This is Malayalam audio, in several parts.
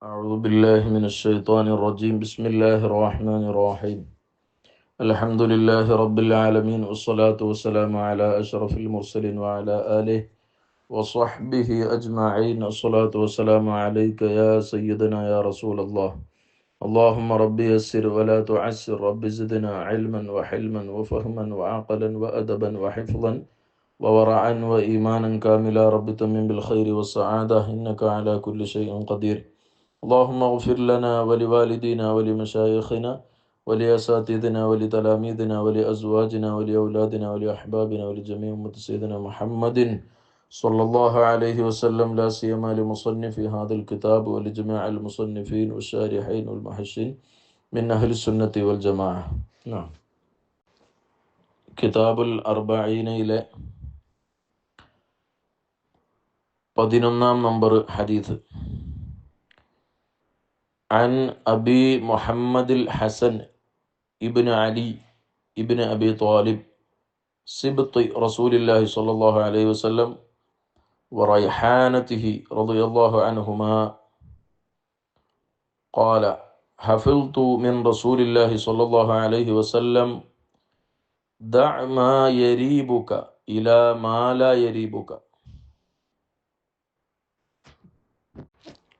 أعوذ بالله من الشيطان الرجيم. بسم الله الرحمن الرحيم. الحمد لله رب العالمين، والصلاة والسلام على أشرف المرسلين وعلى آله وصحبه أجمعين. الصلاة والسلام عليك يا سيدنا يا رسول الله. اللهم ربي يسر ولا تعسر، رب زدنا علما وحلما وفهما وعقلا وأدبا وحفظا وورعا وإيمانا كاملا. رب تمم بالخير والسعادة، إنك على كل شيء قدير. اللهم اغفر لنا ولوالدينا ولمشايخنا ولأساتذتنا ولتلاميذنا ولأزواجنا ولأولادنا ولأحبابنا ولجميع أمة سيدنا محمد صلى الله عليه وسلم، لا سيما لمصنف هذا الكتاب ولجميع المصنفين والشارحين والمحشين من أهل السنة والجماعة. نعم. كتاب الأربعين إلى 11 നമ്പർ ഹദീസ്. عن أبي محمد الحسن ابن علي ابن أبي طالب سبط رسول الله صلى الله عليه وسلم وريحانته رضي الله عنهما قال: حفظت من رسول الله صلى الله عليه وسلم: دع ما يريبك إلى ما لا يريبك.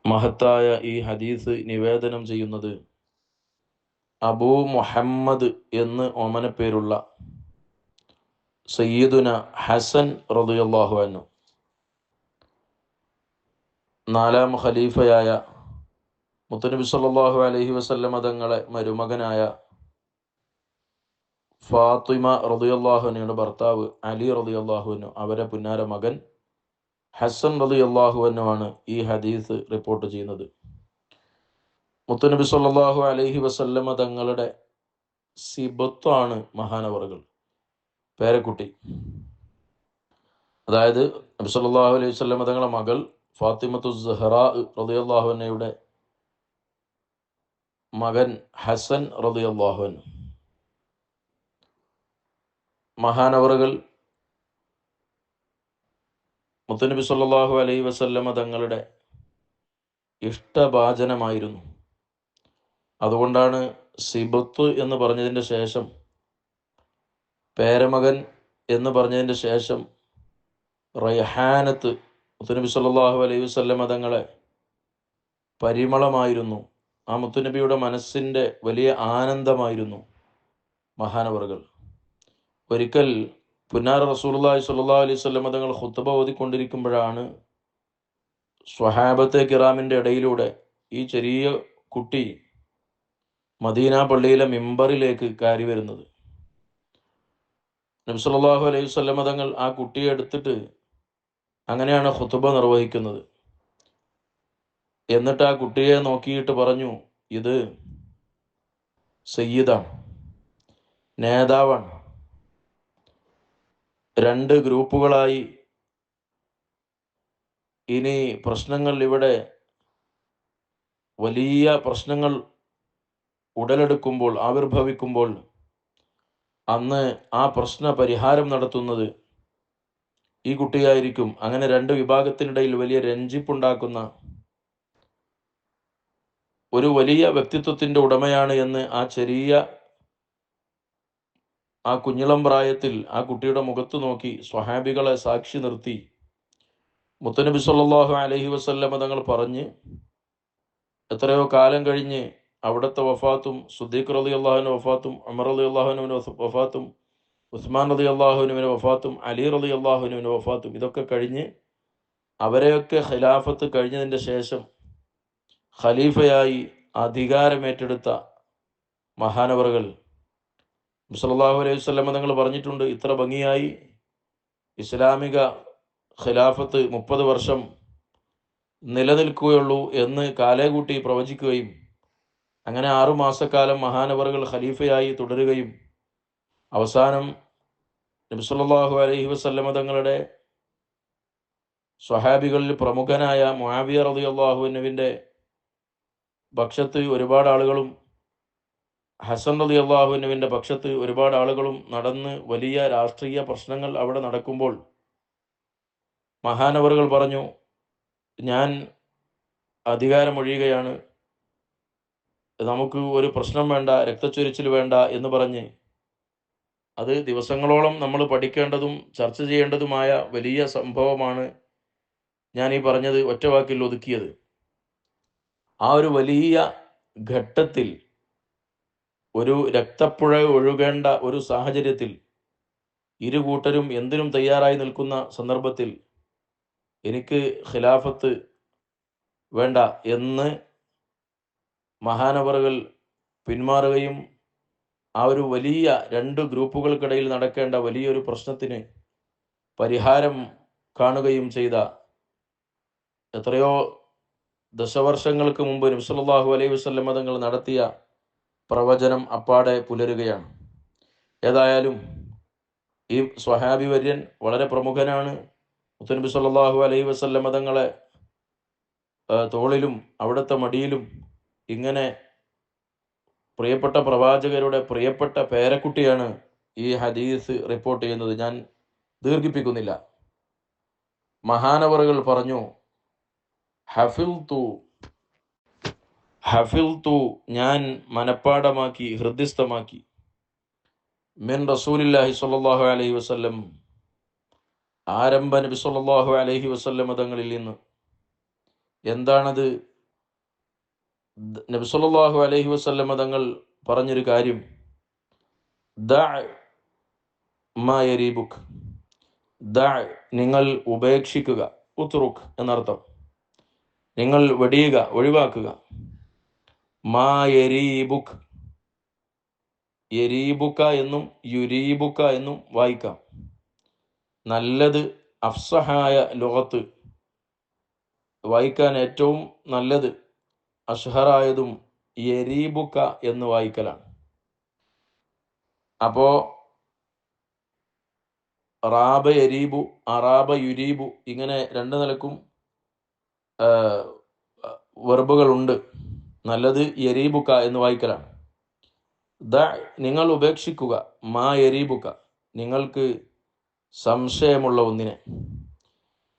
മഹത്തായ ഈ ഹദീസ് നിവേദനം ചെയ്യുന്നത് അബൂ മുഹമ്മദ് എന്ന് ഓമനപ്പേരുള്ള സയ്യിദുന ഹസൻ റളിയല്ലാഹു അൻഹു, നാലാം ഖലീഫയായ മുത്തനബി സല്ലല്ലാഹു അലൈഹി വസല്ലമ തങ്ങളെ മരുമകനായ ഫാത്തിമ റളിയല്ലാഹു അൻഹയുടെ ഭർത്താവ് അലി റളിയല്ലാഹു അൻഹു, അവരെ പുന്നാര മകൻ ഹസൻ റളിയല്ലാഹു അൻഹു ആണ് ഈ ഹദീസ് റിപ്പോർട്ട് ചെയ്യുന്നത്. മുത്തനബി സല്ലല്ലാഹു അലൈഹി വസല്ലമ തങ്ങളുടെ സിബത്താണ് മഹാനവറുകൾ, പേരക്കുട്ടി. അതായത് നബി സല്ലല്ലാഹു അലൈഹി വസല്ലമ തങ്ങളുടെ മകൾ ഫാത്തിമത്തു സുഹ്റാ റളിയല്ലാഹു അൻഹയുടെ മകൻ ഹസൻ റളിയല്ലാഹു അൻഹു. മഹാനവറുകൾ മുത്തനബി സല്ലല്ലാഹു അലൈഹി വസല്ലമ തങ്ങളുടെ ഇഷ്ടഭാജനമായിരുന്നു. അതുകൊണ്ടാണ് സിബത്ത് എന്ന് പറഞ്ഞതിൻ്റെ ശേഷം, പേരമകൻ എന്ന് പറഞ്ഞതിൻ്റെ ശേഷം റൈഹാനത്ത് മുത്തുനബി സല്ലല്ലാഹു അലൈഹി വസല്ലമ തങ്ങളെ പരിമളമായിരുന്നു. ആ മുത്തുനബിയുടെ മനസ്സിൻ്റെ വലിയ ആനന്ദമായിരുന്നു മഹാനവറുകൾ. ഒരിക്കൽ പുന്നാര റസൂലുള്ളാഹി സ്വല്ലല്ലാഹു അലൈഹി വസല്ലമ തങ്ങൾ ഖുത്ബ ഓതിക്കൊണ്ടിരിക്കുമ്പോഴാണ് സ്വഹാബത്തെ കിറാമിൻ്റെ ഇടയിലൂടെ ഈ ചെറിയ കുട്ടി മദീന പള്ളിയിലെ മിമ്പറിലേക്ക് കയറി വരുന്നത്. നബി സല്ലല്ലാഹു അലൈഹി വസല്ലമ തങ്ങൾ ആ കുട്ടിയെ എടുത്തിട്ട് അങ്ങനെയാണ് ഖുത്ബ നിർവഹിക്കുന്നത്. എന്നിട്ട് ആ കുട്ടിയെ നോക്കിയിട്ട് പറഞ്ഞു, ഇത് സയ്യിദാണ്, നേതാവാണ്. രണ്ട് ഗ്രൂപ്പുകളായി ഇനി പ്രശ്നങ്ങൾ, ഇവിടെ വലിയ പ്രശ്നങ്ങൾ ഉടലെടുക്കുമ്പോൾ, ആവിർഭവിക്കുമ്പോൾ അന്ന് ആ പ്രശ്ന പരിഹാരം നടത്തുന്നത് ഈ കുട്ടിയായിരിക്കും. അങ്ങനെ രണ്ട് വിഭാഗത്തിനിടയിൽ വലിയ രഞ്ജിപ്പുണ്ടാക്കുന്ന ഒരു വലിയ വ്യക്തിത്വത്തിൻ്റെ ഉടമയാണ് എന്ന് ആ കുഞ്ഞിളം പ്രായത്തിൽ ആ കുട്ടിയുടെ മുഖത്ത് നോക്കി സ്വഹാബികളെ സാക്ഷി നിർത്തി മുത്തനബി സല്ലല്ലാഹു അലൈഹി വസല്ലമ തങ്ങൾ പറഞ്ഞ്, എത്രയോ കാലം കഴിഞ്ഞ് അവിടുത്തെ വഫാത്തും, സിദ്ദീഖ് റളിയല്ലാഹുവിൻ്റെ വഫാത്തും, ഉമർ റളിയല്ലാഹുവിൻ്റെ വഫാത്തും, ഉസ്മാൻ റളിയല്ലാഹുവിൻ്റെ വഫാത്തും, അലി റളിയല്ലാഹുവിൻ്റെ വഫാത്തും, ഇതൊക്കെ കഴിഞ്ഞ് അവരെയൊക്കെ ഖിലാഫത്ത് കഴിഞ്ഞതിൻ്റെ ശേഷം ഖലീഫയായി അധികാരമേറ്റെടുത്ത മഹാനവറുകൾ സല്ലല്ലാഹു അലൈഹി വസല്ലമ തങ്ങൾ പറഞ്ഞിട്ടുണ്ട്, ഇത്ര ഭംഗിയായി ഇസ്ലാമിക ഖിലാഫത്ത് 30 വർഷം നിലനിൽക്കുകയുള്ളൂ എന്ന് കാലേകൂട്ടി പ്രവചിക്കുകയും അങ്ങനെ 6 മാസക്കാലം മഹാനവറുകൾ ഖലീഫയായി തുടരുകയും അവസാനം നബി സല്ലല്ലാഹു അലൈഹി വസല്ലമ തങ്ങളുടെ സ്വഹാബികളിൽ പ്രമുഖനായ മുആവിയ റളിയല്ലാഹു അൻഹുവിൻ്റെ പക്ഷത്ത് ഒരുപാട് ആളുകളും ഹസൻ റളിയല്ലാഹു അൻഹുവിൻ്റെ പക്ഷത്ത് ഒരുപാട് ആളുകളും നടന്ന് വലിയ രാഷ്ട്രീയ പ്രശ്നങ്ങൾ അവിടെ നടക്കുമ്പോൾ മഹാനവറുകൾ പറഞ്ഞു, ഞാൻ അധികാരമൊഴിയുകയാണ്. നമുക്ക് ഒരു പ്രശ്നം വേണ്ട, രക്തച്ചൊരിച്ചിൽ വേണ്ട എന്ന് പറഞ്ഞ് അത് ദിവസങ്ങളോളം നമ്മൾ പഠിക്കേണ്ടതും ചർച്ച ചെയ്യേണ്ടതുമായ വലിയ സംഭവമാണ് ഞാൻ ഈ പറഞ്ഞത് ഒറ്റ വാക്കിൽ ഒതുക്കിയത്. ആ ഒരു വലിയ ഘട്ടത്തിൽ, ഒരു രക്തപ്പുഴ ഒഴുകേണ്ട ഒരു സാഹചര്യത്തിൽ, ഇരു കൂട്ടരും എന്തിനും തയ്യാറായി നിൽക്കുന്ന സന്ദർഭത്തിൽ എനിക്ക് ഖിലാഫത്ത് വേണ്ട എന്ന് മഹാനവറുകൾ പിന്മാറുകയും ആ ഒരു വലിയ രണ്ട് ഗ്രൂപ്പുകൾക്കിടയിൽ നടക്കേണ്ട വലിയൊരു പ്രശ്നത്തിന് പരിഹാരം കാണുകയും ചെയ്ത എത്രയോ ദശവർഷങ്ങൾക്ക് മുമ്പ് നബി സല്ലല്ലാഹു അലൈഹി വസല്ലം തങ്ങൾ നടത്തിയ പ്രവചനം അപ്പാടെ പുലരുകയാണ്. ഏതായാലും ഈ സ്വഹാബി വര്യൻ വളരെ പ്രമുഖനാണ്. മുത്തുനബി സല്ലല്ലാഹു അലൈഹി വസല്ലം തങ്ങളെ തോളിലും അവിടുത്തെ മടിയിലും ഇങ്ങനെ പ്രിയപ്പെട്ട പ്രവാചകരുടെ പ്രിയപ്പെട്ട പേരക്കുട്ടിയാണ് ഈ ഹദീസ് റിപ്പോർട്ട് ചെയ്യുന്നത്. ഞാൻ ദീർഘിപ്പിക്കുന്നില്ല. മഹാനവറുകൾ പറഞ്ഞു, ഹഫിൽതു ഞാൻ മനപ്പാടമാക്കി, ഹൃദ്യസ്ഥമാക്കി, മിൻ റസൂലില്ലാഹി സ്വല്ലല്ലാഹു അലൈഹി വസല്ലം ആരംഭ നബി സ്വല്ലല്ലാഹു അലൈഹി വസല്ലം തങ്ങളിൽ നിന്ന്. എന്താണത്? നബി സല്ലല്ലാഹു അലൈഹി വസല്ലം തങ്ങൾ പറഞ്ഞൊരു കാര്യം, ദഅ മാ യരീബുക്, ദഅ നിങ്ങൾ ഉപേക്ഷിക്കുക, ഉത്റുക് എന്നർത്ഥം, നിങ്ങൾ വെടിയുക, ഒഴിവാക്കുക. മാ യരീബുക്, യരീബുക എന്നും യുരീബുക എന്നും വായിക്കാം. നല്ലത്, അഫ്സഹായ ലുഗത്ത് വായിക്കാൻ ഏറ്റവും നല്ലത്, അഷ്ഹറായതും യരീബുക എന്ന് വായിക്കലാണ്. അപ്പോ റാബ യരീബു, അറാബ യുരീബു, ഇങ്ങനെ രണ്ട് നിലക്കും വെർബുകളുണ്ട്. നല്ലത് യരീബുക എന്ന് വായിക്കലാണ്. നിങ്ങൾ ഉപേക്ഷിക്കുക, മാ യരീബുക നിങ്ങൾക്ക് സംശയമുള്ള ഒന്നിനെ,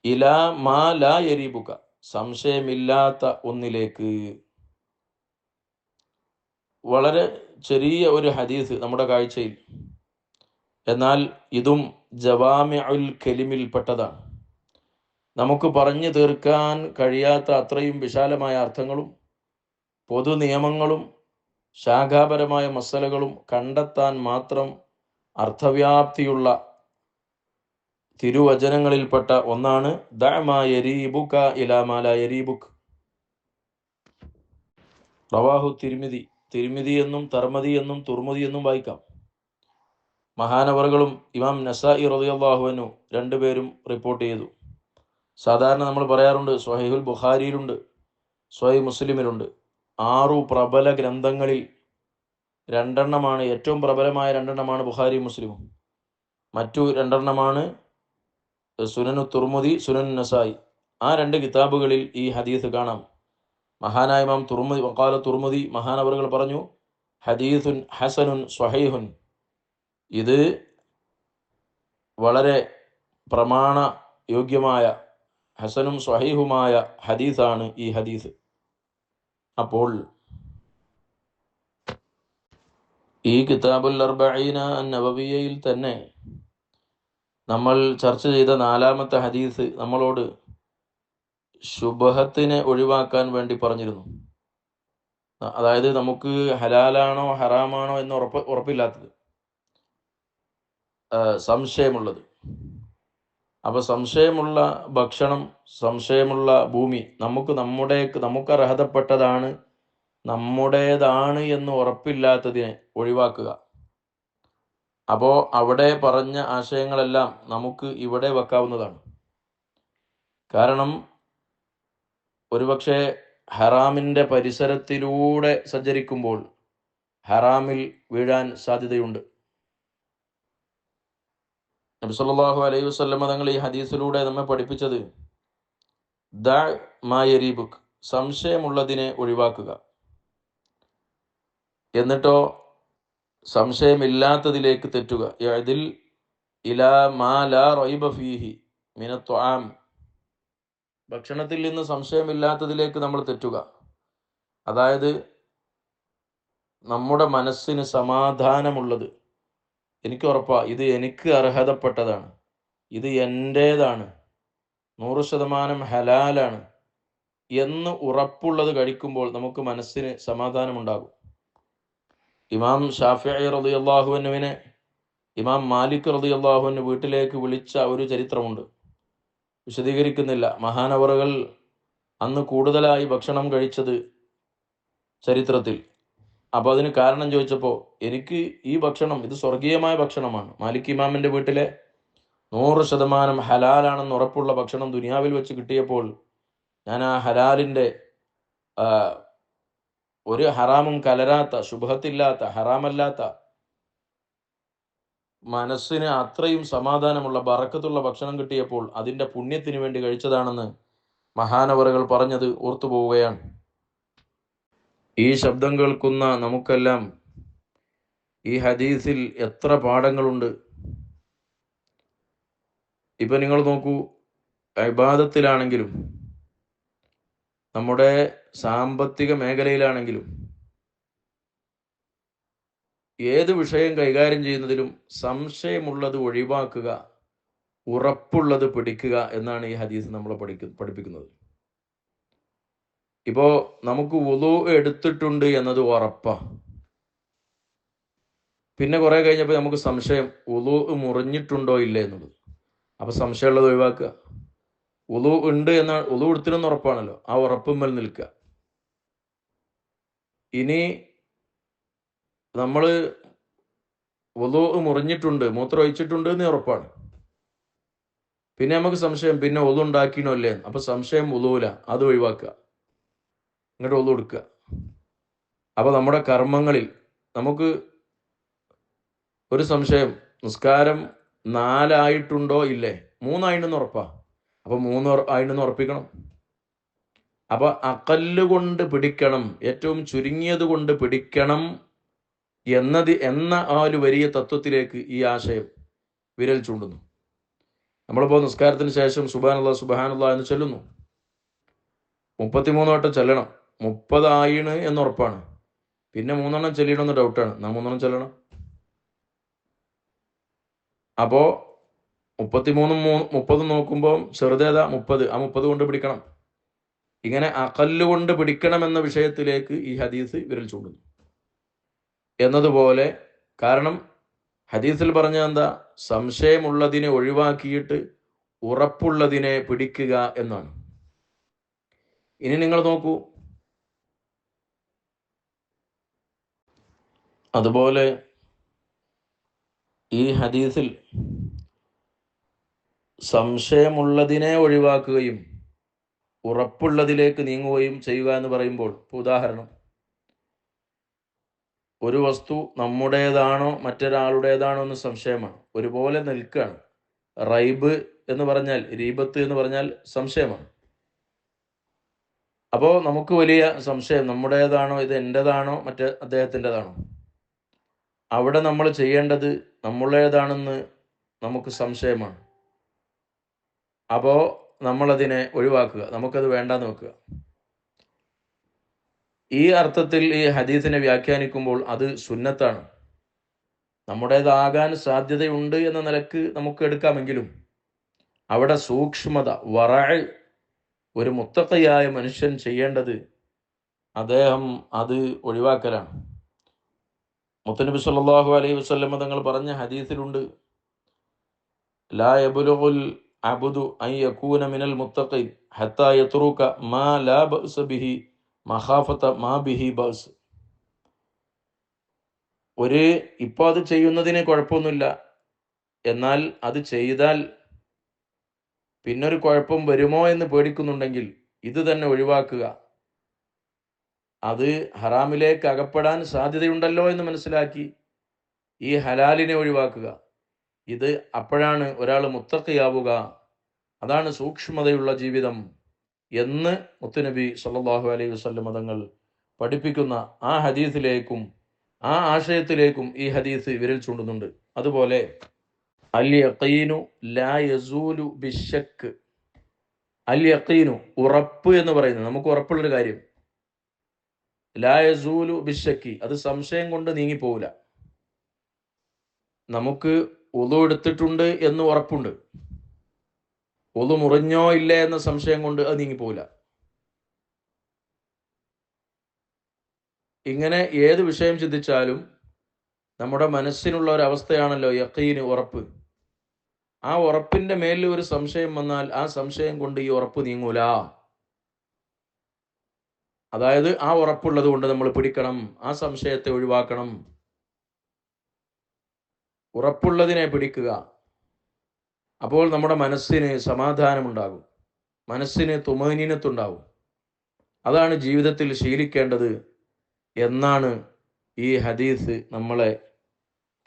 ഇലാ മാ ലാ യരീബുക സംശയമില്ലാത്ത ഒന്നിലേക്ക്. വളരെ ചെറിയ ഒരു ഹദീസ് നമ്മുടെ കാഴ്ചയിൽ, എന്നാൽ ഇതും ജവാമിഉൽ കലിമിൽ പെട്ടതാണ്. നമുക്ക് പറഞ്ഞു തീർക്കാൻ കഴിയാത്ത അത്രയും വിശാലമായ അർത്ഥങ്ങളും പൊതു നിയമങ്ങളും ശാഖാപരമായ മസലകളും കണ്ടെത്താൻ മാത്രം അർത്ഥവ്യാപ്തിയുള്ള തിരുവചനങ്ങളിൽപ്പെട്ട ഒന്നാണ് ദഅ മാ യരീബുക ഇലാ മാ ലാ യരീബുക്. റവാഹു തിർമിദി, തിർമിദി എന്നും തർമദി എന്നും തുർമുദി എന്നും വായിക്കാം. മഹാനവറുകളും ഇമാം നസായി റളിയല്ലാഹു അൻഹു രണ്ടുപേരും റിപ്പോർട്ട് ചെയ്തു. സാധാരണ നമ്മൾ പറയാറുണ്ട് സ്വഹീഹുൽ ബുഖാരിയിലുണ്ട്, സ്വഹീഹ് മുസ്ലിമിലുണ്ട്. 6 പ്രബല ഗ്രന്ഥങ്ങളിൽ രണ്ടെണ്ണമാണ്, ഏറ്റവും പ്രബലമായ രണ്ടെണ്ണമാണ് ബുഖാരി മുസ്ലിമും. മറ്റു രണ്ടെണ്ണമാണ് സുനനു തുർമുദി, സുനനു നസായി. ആ രണ്ട് കിതാബുകളിൽ ഈ ഹദീസ് കാണാം. മഹാനായ ഇമാം തുർമുദി, വഖാല തുർമുദി, മഹാനവറുകൾ പറഞ്ഞു, ഹദീസുൻ ഹസനുൻ സ്വഹീഹുൻ, ഇത് വളരെ പ്രമാണ യോഗ്യമായ ഹസനും സ്വഹീഹുമായ ഹദീസാണ് ഈ ഹദീസ്. അപ്പോൾ ഈ കിതാബുൽ അർബഈന അൻ-നബവിയ്യയിൽ തന്നെ നമ്മൾ ചർച്ച ചെയ്ത 4ാമത്തെ ഹദീസ് നമ്മളോട് ശുബഹത്തിനെ ഒഴിവാക്കാൻ വേണ്ടി പറഞ്ഞിരുന്നു. അതായത് നമുക്ക് ഹലാലാണോ ഹറാമാണോ എന്ന് ഉറപ്പില്ലാത്തത്, സംശയമുള്ളത്. അപ്പൊ സംശയമുള്ള ഭക്ഷണം, സംശയമുള്ള ഭൂമി നമുക്ക് അർഹതപ്പെട്ടതാണ്, നമ്മുടേതാണ് എന്ന് ഉറപ്പില്ലാത്തതിനെ ഒഴിവാക്കുക. അപ്പോൾ അവിടെ പറഞ്ഞ ആശയങ്ങളെല്ലാം നമുക്ക് ഇവിടെ വെക്കാവുന്നതാണ്. കാരണം ഒരുപക്ഷെ ഹറാമിൻ്റെ പരിസരത്തിലൂടെ സഞ്ചരിക്കുമ്പോൾ ഹറാമിൽ വീഴാൻ സാധ്യതയുണ്ട്. നബി സല്ലല്ലാഹു അലൈഹി വസല്ലം തങ്ങൾ ഈ ഹദീസിലൂടെ നമ്മെ പഠിപ്പിച്ചത് ദഅ മാ യരീബുക്, സംശയമുള്ളതിനെ ഒഴിവാക്കുക. എന്നിട്ടോ സംശയമില്ലാത്തതിലേക്ക് തെറ്റുക. യഅദിൽ ഇലാ മാ ലാ റൈബ ഫീഹി മിനത്ത് ത്വആം, ഭക്ഷണത്തിൽ നിന്ന് സംശയമില്ലാത്തതിലേക്ക് നമ്മൾ തെറ്റുക. അതായത് നമ്മുടെ മനസ്സിന് സമാധാനമുള്ളത്, എനിക്ക് ഉറപ്പാ ഇത് എനിക്ക് അർഹതപ്പെട്ടതാണ്, ഇത് എൻ്റേതാണ്, 100% ഹലാലാണ് എന്ന് ഉറപ്പുള്ളത് കഴിക്കുമ്പോൾ നമുക്ക് മനസ്സിന് സമാധാനമുണ്ടാകും. ഇമാം ഷാഫിഈ റളിയല്ലാഹു അൻഹുവിനെ ഇമാം മാലിക് റളിയല്ലാഹു അൻഹു വീട്ടിലേക്ക് വിളിച്ച ഒരു ചരിത്രമുണ്ട്. വിശദീകരിക്കുന്നില്ല. മഹാനവറുകൾ അന്ന് കൂടുതലായി ഭക്ഷണം കഴിച്ചത് ചരിത്രത്തിൽ. അപ്പോൾ അതിന് കാരണം ചോദിച്ചപ്പോൾ, എനിക്ക് ഈ ഭക്ഷണം ഇത് സ്വർഗീയമായ ഭക്ഷണമാണ്, മാലിക് ഇമാമിൻ്റെ വീട്ടിലെ 100% ഹലാലാണെന്ന് ഉറപ്പുള്ള ഭക്ഷണം ദുനിയാവിൽ വെച്ച് കിട്ടിയപ്പോൾ ഞാൻ ആ ഹലാലിൻ്റെ ഒരു ഹറാമും കലരാത്ത, ശുഭഹത്തില്ലാത്ത, ഹറാമല്ലാത്ത, മനസ്സിന് അത്രയും സമാധാനമുള്ള ബറക്കത്തുള്ള ഭക്ഷണം കിട്ടിയപ്പോൾ അതിൻ്റെ പുണ്യത്തിന് വേണ്ടി കഴിച്ചതാണെന്ന് മഹാനവറുകൾ പറഞ്ഞത് ഓർത്തുപോവുകയാണ്. ഈ ശബ്ദം കേൾക്കുന്ന നമുക്കെല്ലാം ഈ ഹദീസിൽ എത്ര പാഠങ്ങളുണ്ട്. ഇപ്പം നിങ്ങൾ നോക്കൂ, ഇബാദത്തിലാണെങ്കിലും നമ്മുടെ സാമ്പത്തിക മേഖലയിലാണെങ്കിലും ഏത് വിഷയം കൈകാര്യം ചെയ്യുന്നതിലും സംശയമുള്ളത് ഒഴിവാക്കുക, ഉറപ്പുള്ളത് പിടിക്കുക എന്നാണ് ഈ ഹദീസ് നമ്മളെ പഠിപ്പിക്കുന്നത്. ഇപ്പോൾ നമുക്ക് വുളു എടുത്തിട്ടുണ്ട് എന്നത് ഉറപ്പാ. പിന്നെ കുറെ കഴിഞ്ഞപ്പോൾ നമുക്ക് സംശയം, വുളു മുറിഞ്ഞിട്ടുണ്ടോ ഇല്ലേ എന്നുള്ളത്. അപ്പോൾ സംശയമുള്ളത് ഒഴിവാക്കുക. വുളു ഉണ്ട് എന്ന വുളു എടുത്തില്ലെന്ന് ഉറപ്പാണല്ലോ, ആ ഉറപ്പുമ്മൽ നിൽക്കുക. ഇനി നമ്മൾ വുളു മുറിഞ്ഞിട്ടുണ്ട്, മൂത്രം ഒഴിച്ചിട്ടുണ്ട് എന്ന് ഉറപ്പാണ്. പിന്നെ നമുക്ക് സംശയം, പിന്നെ വുളു ഉണ്ടാക്കിയണോ അല്ലേ, അപ്പോൾ സംശയം വുളുവില, അത് ഒഴിവാക്കുക, ഇങ്ങോട്ട് വുളു എടുക്കുക. അപ്പോൾ നമ്മുടെ കർമ്മങ്ങളിൽ നമുക്ക് ഒരു സംശയം, നിസ്കാരം 4 ആയിട്ടുണ്ടോ ഇല്ലേ, 3 ആയിട്ടെന്ന് ഉറപ്പാ, അപ്പോൾ 3 ആയിട്ടെന്ന് ഉറപ്പിക്കണം. അപ്പോൾ അഖല്ല് കൊണ്ട് പിടിക്കണം, ഏറ്റവും ചുരുങ്ങിയത് കൊണ്ട് പിടിക്കണം എന്ന ആ ഒരു വലിയ തത്വത്തിലേക്ക് ഈ ആശയം വിരൽ ചൂണ്ടുന്നു. നമ്മളിപ്പോൾ നിസ്കാരത്തിന് ശേഷം സുബ്ഹാനല്ലാഹ് സുബ്ഹാനല്ലാഹ് എന്ന് ചൊല്ലുന്നു, 33 വട്ടം ചൊല്ലണം. 30 ആയിണ് എന്ന് ഉറപ്പാണ്, പിന്നെ 3 എണ്ണം ചൊല്ലണമെന്ന് ഡൗട്ടാണ്, 3 എണ്ണം ചൊല്ലണം. അപ്പോൾ 33 30 നോക്കുമ്പോൾ ചെറുതേതാ 30, ആ 30 കൊണ്ട് പിടിക്കണം. ഇങ്ങനെ അഖല്ല് കൊണ്ട് പിടിക്കണം എന്ന വിഷയത്തിലേക്ക് ഈ ഹദീസ് വിരൽ ചൂണ്ടുന്നു എന്നതുപോലെ. കാരണം ഹദീസിൽ പറഞ്ഞ എന്താ, സംശയമുള്ളതിനെ ഒഴിവാക്കിയിട്ട് ഉറപ്പുള്ളതിനെ പിടിക്കുക എന്നാണ്. ഇനി നിങ്ങൾ നോക്കൂ, അതുപോലെ ഈ ഹദീസിൽ സംശയമുള്ളതിനെ ഒഴിവാക്കുകയും ഉറപ്പുള്ളതിലേക്ക് നീങ്ങുകയും ചെയ്യുക എന്ന് പറയുമ്പോൾ, ഉദാഹരണം, ഒരു വസ്തു നമ്മുടേതാണോ മറ്റൊരാളുടേതാണോ എന്ന് സംശയമാണ്, ഒരുപോലെ നിൽക്കുകയാണ്. റൈബ് എന്ന് പറഞ്ഞാൽ,രീബത്ത് എന്ന് പറഞ്ഞാൽ സംശയമാണ്. അപ്പോൾ നമുക്ക് വലിയ സംശയം, നമ്മുടേതാണോ, ഇത് എൻ്റെതാണോ മറ്റേ അദ്ദേഹത്തിൻ്റെതാണോ. അവിടെ നമ്മൾ ചെയ്യേണ്ടത് നമ്മുടേതാണെന്ന് നമുക്ക് സംശയമാണ്, അപ്പോൾ നമ്മളതിനെ ഒഴിവാക്കുക, നമുക്കത് വേണ്ടാന്ന് വെക്കുക. ഈ അർത്ഥത്തിൽ ഈ ഹദീസിനെ വ്യാഖ്യാനിക്കുമ്പോൾ അത് സുന്നത്താണ്, നമ്മുടേതാകാൻ സാധ്യതയുണ്ട് എന്ന നിലക്ക് നമുക്ക് എടുക്കാമെങ്കിലും അവിടെ സൂക്ഷ്മത, വറഅ്, ഒരു മുത്തഖിയായ മനുഷ്യൻ ചെയ്യേണ്ടത് അദ്ദേഹം അത് ഒഴിവാക്കലാണ്. മുത്തനബി സല്ലല്ലാഹു അലൈഹി വസല്ലം തങ്ങൾ പറഞ്ഞ ഹദീസിലുണ്ട്, ലാ യബ്ലുഗുൽ അബ്ദു അൻ യകൂന മിനൽ മുത്തഖീൻ ഹത്താ യത്റുക മാ ലാ ബഅസ ബിഹി മഖാഫത മാ ബിഹി ബഅസ്. ഇപ്പോൾ അത് ചെയ്യുന്നതിന് കുഴപ്പമൊന്നുമില്ല, എന്നാൽ അത് ചെയ്താൽ പിന്നൊരു കുഴപ്പം വരുമോ എന്ന് പേടിക്കുന്നുണ്ടെങ്കിൽ ഇത് തന്നെ ഒഴിവാക്കുക. അത് ഹറാമിലേക്ക് അകപ്പെടാൻ സാധ്യതയുണ്ടല്ലോ എന്ന് മനസ്സിലാക്കി ഈ ഹലാലിനെ ഒഴിവാക്കുക. ഇത് അപ്പോഴാണ് ഒരാൾ മുത്തഖിയാവുക, അതാണ് സൂക്ഷ്മതയുള്ള ജീവിതം എന്ന് മുത്തുനബി സല്ലല്ലാഹു അലൈഹി വസല്ലം തങ്ങൾ പഠിപ്പിക്കുന്ന ആ ഹദീസിലേക്കും ആ ആശയത്തിലേക്കും ഈ ഹദീസ് വിരൽ ചൂണ്ടുന്നുണ്ട്. അതുപോലെ അൽ യഖീനു ലാ യസൂലു ബിശ്ശക്ക്, അൽ യഖീനു, ഉറപ്പ് എന്ന് പറയുന്നത്, നമുക്ക് ഉറപ്പുള്ളൊരു കാര്യം. ലാ യസൂലു ബിശ്ശക്കി, അത് സംശയം കൊണ്ട് നീങ്ങിപ്പോവില്ല. നമുക്ക് ഉളു എടുത്തിട്ടുണ്ട് എന്ന് ഉറപ്പുണ്ട്, ഉളു മുറിഞ്ഞോ ഇല്ലേ എന്ന സംശയം കൊണ്ട് അത് നീങ്ങിപ്പോവില്ല. ഇങ്ങനെ ഏത് വിഷയം ചിന്തിച്ചാലും നമ്മുടെ മനസ്സിനുള്ള ഒരവസ്ഥയാണല്ലോ യഖീന്, ഉറപ്പ്. ആ ഉറപ്പിന്റെ മേലിൽ ഒരു സംശയം വന്നാൽ ആ സംശയം കൊണ്ട് ഈ ഉറപ്പ് നീങ്ങൂല. അതായത് ആ ഉറപ്പുള്ളത് കൊണ്ട് നമ്മൾ പിടിക്കണം, ആ സംശയത്തെ ഒഴിവാക്കണം, ഉറപ്പുള്ളതിനെ പിടിക്കുക. അപ്പോൾ നമ്മുടെ മനസ്സിന് സമാധാനമുണ്ടാകും, മനസ്സിന് തുമനീനത്തുണ്ടാകും. അതാണ് ജീവിതത്തിൽ ശീലിക്കേണ്ടത് എന്നാണ് ഈ ഹദീസ് നമ്മളെ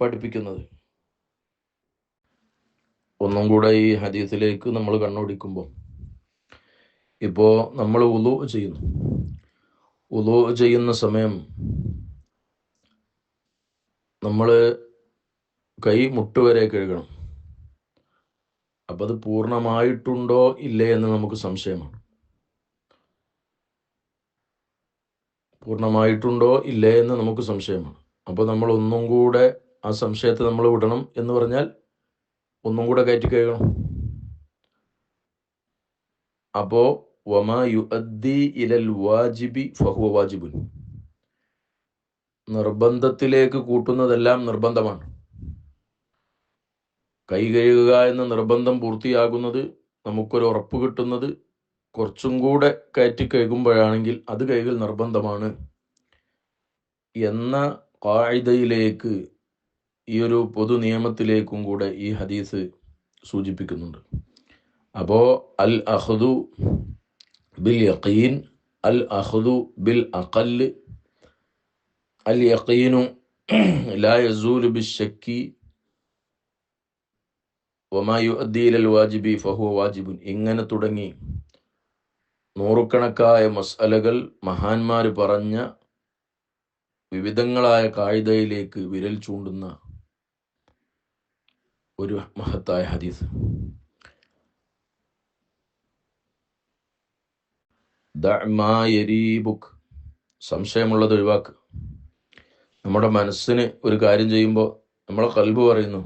പഠിപ്പിക്കുന്നത്. ഒന്നും കൂടെ ഈ ഹദീസിലേക്ക് നമ്മൾ കണ്ണോടിക്കുമ്പോൾ, ഇപ്പോൾ നമ്മൾ വുളു ചെയ്യുന്നു. വുളു ചെയ്യുന്ന സമയം നമ്മൾ കൈ മുട്ടുവരെ കഴുകണം. അപ്പം അത് പൂർണ്ണമായിട്ടുണ്ടോ ഇല്ലേ എന്ന് നമുക്ക് സംശയമാണ്. പൂർണ്ണമായിട്ടുണ്ടോ ഇല്ലേ എന്ന് നമുക്ക് സംശയമാണ്. അപ്പോൾ നമ്മൾ ഒന്നും കൂടെ ആ സംശയത്തെ നമ്മൾ വിടണം എന്ന് പറഞ്ഞാൽ ഒന്നും കൂടെ കയറ്റി കഴുകണം. അപ്പോൾ വമാ യുഅദ്ദി ഇലൽ വാജിബി ഫഹുവ വാജിബുൻ, നിർബന്ധത്തിലേക്ക് കൂട്ടുന്നതെല്ലാം നിർബന്ധമാണ്. കൈ കഴുകുക എന്ന നിർബന്ധം പൂർത്തിയാകുന്നത്, നമുക്കൊരു ഉറപ്പ് കിട്ടുന്നത് കുറച്ചും കൂടെ കയറ്റി കഴുകുമ്പോഴാണെങ്കിൽ അത് കൈകൾ നിർബന്ധമാണ് എന്ന ഖാഇദയിലേക്ക്, ഈ ഒരു പൊതു നിയമത്തിലേക്കും കൂടെ ഈ ഹദീസ് സൂചിപ്പിക്കുന്നുണ്ട്. അപ്പോൾ അൽ അഖ്ദു ബിൽ യഖീൻ, അൽ അഖ്ദു ബിൽ അഖല്ല്, അൽ യഖീനു ലാ യസൂലു ബിശ്ശക്കി, വമാ യുഅദ്ദി ഇലൽ വാജിബി ഫഹുവ വാജിബുൻ. ഇങ്ങനെ തുടങ്ങി നൂറുകണക്കായ മസ്അലകൾ മഹാന്മാർ പറഞ്ഞ വിവിധങ്ങളായ ഖാഇദയിലേക്ക് വിരൽ ചൂണ്ടുന്ന ഒരു മഹത്തായ ഹദീസ്. ദഅ മാ യരീബുക്, സംശയമുള്ളത് ഒഴിവാക്കുക. നമ്മുടെ മനസ്സിന് ഒരു കാര്യം ചെയ്യുമ്പോൾ നമ്മളെ ഖൽബ് പറയുന്നു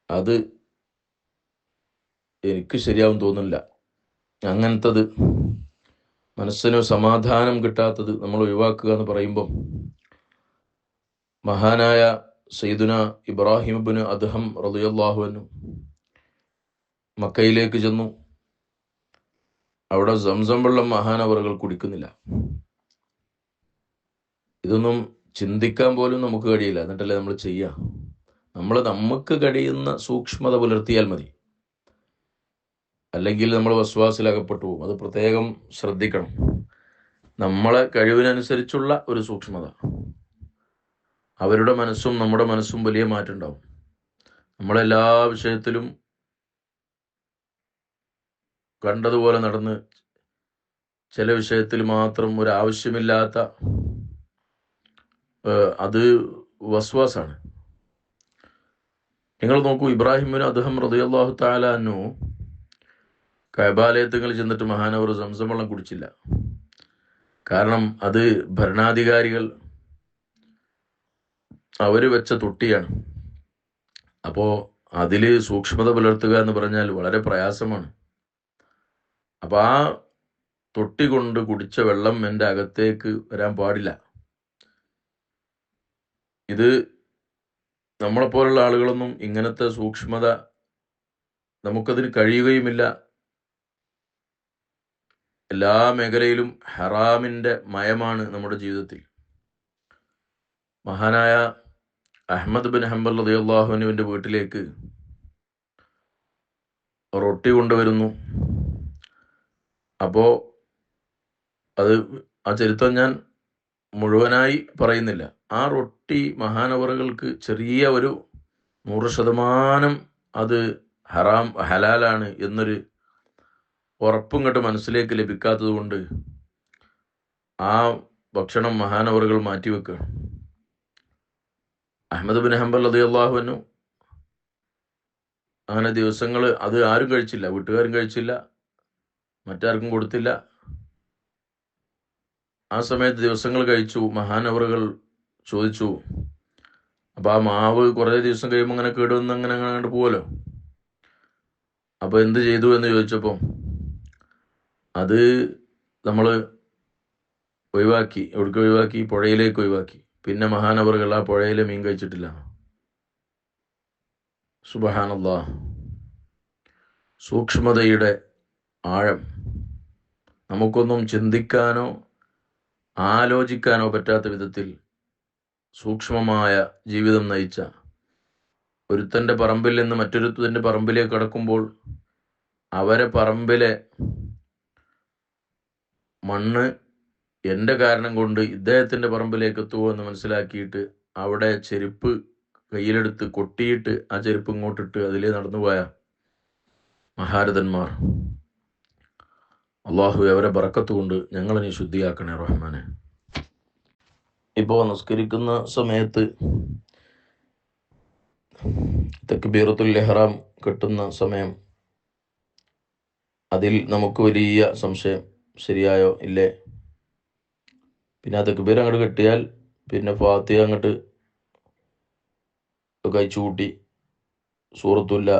അത് എനിക്ക് ശരിയാവും തോന്നുന്നില്ല, അങ്ങനത്തത്, മനസ്സിന് സമാധാനം കിട്ടാത്തത് നമ്മൾ ഒഴിവാക്കുക എന്ന് പറയുമ്പം, മഹാനായ സയ്യിദുന ഇബ്രാഹിം ഇബ്നു അദ്ഹം റളിയല്ലാഹു അൻഹു മക്കയിലേക്ക് ചെന്നു. അവിടെ സംസം വെള്ളം മഹാനവറുകൾ കുടിക്കുന്നില്ല. ഇതൊന്നും ചിന്തിക്കാൻ പോലും നമുക്ക് കഴിയില്ല. എന്നിട്ടല്ലേ നമ്മൾ ചെയ്യുക. നമുക്ക് കഴിയുന്ന സൂക്ഷ്മത പുലർത്തിയാൽ മതി, അല്ലെങ്കിൽ നമ്മൾ വസ്വാസിലകപ്പെട്ടു പോകും. അത് പ്രത്യേകം ശ്രദ്ധിക്കണം. നമ്മളെ കഴിവിനനുസരിച്ചുള്ള ഒരു സൂക്ഷ്മത. അവരുടെ മനസ്സും നമ്മുടെ മനസ്സും വലിയ മാറ്റം ഉണ്ടാവും. നമ്മളെല്ലാ വിഷയത്തിലും കണ്ടതുപോലെ നടന്ന് ചില വിഷയത്തിൽ മാത്രം ഒരു ആവശ്യമില്ലാത്ത അത് വസ്വാസാണ്. നിങ്ങൾ നോക്കൂ, ഇബ്രാഹിമിന് അദ്ദേഹം റളിയല്ലാഹു തആല അൻഹു കഅബാലയത്തിൽ ചെന്നിട്ട് മഹാനവർ സംസം വെള്ളം കുടിച്ചില്ല. കാരണം അത് ഭരണാധികാരികൾ അവർ വെച്ച തൊട്ടിയാണ്. അപ്പോൾ അതിൽ സൂക്ഷ്മത പുലർത്തുക എന്ന് പറഞ്ഞാൽ വളരെ പ്രയാസമാണ്. അപ്പോൾ ആ തൊട്ടി കൊണ്ട് കുടിച്ച വെള്ളം എൻ്റെ അകത്തേക്ക് വരാൻ പാടില്ല. ഇത് നമ്മളെപ്പോലുള്ള ആളുകളൊന്നും ഇങ്ങനത്തെ സൂക്ഷ്മത നമുക്കതിന് കഴിയുകയുമില്ല. എല്ലാ മേഖലയിലും ഹറാമിൻ്റെ മയമാണ് നമ്മുടെ ജീവിതത്തിൽ. മഹാനായ അഹ്മദ് ബിൻ ഹംബൽ റളിയല്ലാഹു അൻഹുവിൻ്റെ വീട്ടിലേക്ക് റൊട്ടി കൊണ്ടുവരുന്നു. അപ്പോൾ അത് ആ ചരിത്രം ഞാൻ മുഴുവനായി പറയുന്നില്ല. ആ റൊട്ടി മഹാനവറുകൾക്ക് ചെറിയ ഒരു 100% അത് ഹലാലാണ് എന്നൊരു ഉറപ്പും കേട്ട് മനസ്സിലേക്ക് ലഭിക്കാത്തത് കൊണ്ട് ആ ഭക്ഷണം മഹാനവറുകൾ മാറ്റിവെക്കുകയാണ്. അഹ്മദ് ബിൻ ഹംബൽ റളിയല്ലാഹു അൻഹു അങ്ങനെ ദിവസങ്ങൾ അത് ആരും കഴിച്ചില്ല, വീട്ടുകാരും കഴിച്ചില്ല, മറ്റാർക്കും കൊടുത്തില്ല. ആ സമയത്ത് ദിവസങ്ങൾ കഴിച്ചു. മഹാനവറുകൾ ചോദിച്ചു, അപ്പോൾ ആ മാവ് കുറേ ദിവസം കഴിയുമ്പോൾ അങ്ങനെ കേടുവന്ന് അങ്ങനെ അങ്ങോട്ട് പോവുമല്ലോ. അപ്പോൾ എന്ത് ചെയ്തു എന്ന് ചോദിച്ചപ്പോൾ അത് നമ്മൾ ഒഴിവാക്കി. എവിടേക്ക് ഒഴിവാക്കി? പുഴയിലേക്ക് ഒഴിവാക്കി. പിന്നെ മഹാനവറുകൾ ആ പുഴയിലെ മീൻ കഴിച്ചിട്ടില്ല. സുബ്ഹാനല്ലാഹ്. സൂക്ഷ്മതയുടെ ആഴം നമുക്കൊന്നും ചിന്തിക്കാനോ ആലോചിക്കാനോ പറ്റാത്ത വിധത്തിൽ സൂക്ഷ്മമായ ജീവിതം നയിച്ച ഒരുത്തൻ്റെ പറമ്പിൽ നിന്ന് മറ്റൊരുത്തൻ്റെ പറമ്പിലേക്ക് കടക്കുമ്പോൾ അവരെ പറമ്പിലെ മണ്ണ് എൻ്റെ കാരണം കൊണ്ട് ഇദ്ദേഹത്തിൻ്റെ പറമ്പിലേക്ക് എത്തുമോ എന്ന് മനസ്സിലാക്കിയിട്ട് അവിടെ ചെരുപ്പ് കയ്യിലെടുത്ത് കൊട്ടിയിട്ട് ആ ചെരുപ്പ് ഇങ്ങോട്ടിട്ട് അതിലേ നടന്നുപോയ മഹാരഥന്മാർ. അള്ളാഹു അവരെ ബറക്കത്ത് കൊണ്ട് ഞങ്ങളെ നീ ശുദ്ധിയാക്കണേ റഹ്മാനെ. ഇപ്പോൾ നിസ്കരിക്കുന്ന സമയത്ത് തക്ബീറത്തുൽ ഇഹ്റാം കിട്ടുന്ന സമയം, അതിൽ നമുക്ക് വലിയ സംശയം, ശരിയായോ ഇല്ലേ? പിന്നെ ആ തക്ബീർ അങ്ങോട്ട് കിട്ടിയാൽ പിന്നെ ഫാത്തിഹ അങ്ങോട്ട് കഴിച്ചു കൂട്ടി സൂറത്തുല്ല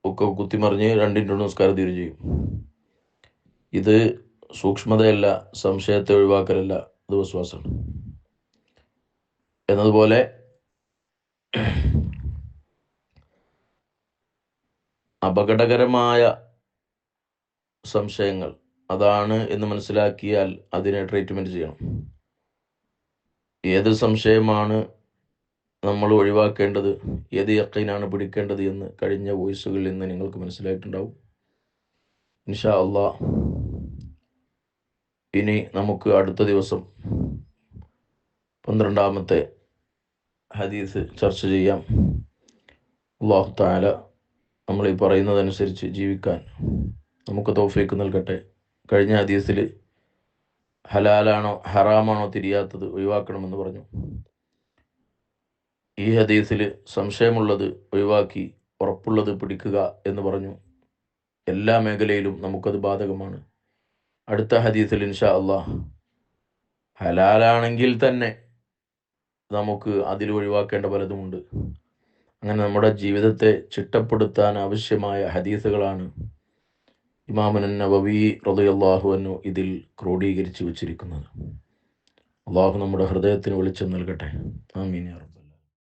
ഒക്കെ കുത്തിമറിഞ്ഞ് രണ്ടിൻ്റെ നമസ്കാരം തീരും ചെയ്യും. ഇത് സൂക്ഷ്മതയല്ല, സംശയത്തെ ഒഴിവാക്കലല്ല, അത് വിശ്വാസമാണ്. എന്നതുപോലെ അപകടകരമായ സംശയങ്ങൾ അതാണ് എന്ന് മനസ്സിലാക്കിയാൽ അതിനെ ട്രീറ്റ്മെൻറ്റ് ചെയ്യണം. ഏത് സംശയമാണ് നമ്മൾ ഒഴിവാക്കേണ്ടത്, ഏത് യഖീനാണ് പിടിക്കേണ്ടത് എന്ന് കഴിഞ്ഞ വോയിസുകളിൽ നിന്ന് നിങ്ങൾക്ക് മനസ്സിലായിട്ടുണ്ടാവും. ഇൻഷാ അള്ളാഹ് ഇനി നമുക്ക് അടുത്ത ദിവസം 12ാമത്തെ ഹദീസ് ചർച്ച ചെയ്യാം. അല്ലാഹു തആല നമ്മൾ ഈ പറയുന്നതനുസരിച്ച് ജീവിക്കാൻ നമുക്ക് തൗഫീക്ക് നൽകട്ടെ. കഴിഞ്ഞ ഹദീസിൽ ഹലാലാണോ ഹറാമാണോ തിരിയാത്തത് ഒഴിവാക്കണമെന്ന് പറഞ്ഞു. ഈ ഹദീസിൽ സംശയമുള്ളത് ഒഴിവാക്കി ഉറപ്പുള്ളത് പിടിക്കുക എന്ന് പറഞ്ഞു. എല്ലാ മേഖലയിലും നമുക്കത് ബാധകമാണ്. അടുത്ത ഹദീസിൽ ഇൻഷാ അള്ളാഹ് ഹലാലാണെങ്കിൽ തന്നെ നമുക്ക് അതിൽ ഒഴിവാക്കേണ്ട പലതുമുണ്ട്. അങ്ങനെ നമ്മുടെ ജീവിതത്തെ ചിട്ടപ്പെടുത്താൻ ആവശ്യമായ ഹദീസുകളാണ് ഇമാമുൻ നവവി റളിയല്ലാഹു അൻഹു ഇതിൽ ക്രോഡീകരിച്ച് വച്ചിരിക്കുന്നത്. അള്ളാഹു നമ്മുടെ ഹൃദയത്തിന് വെളിച്ചം നൽകട്ടെ. ആമീൻ യാ റബ്ബ്.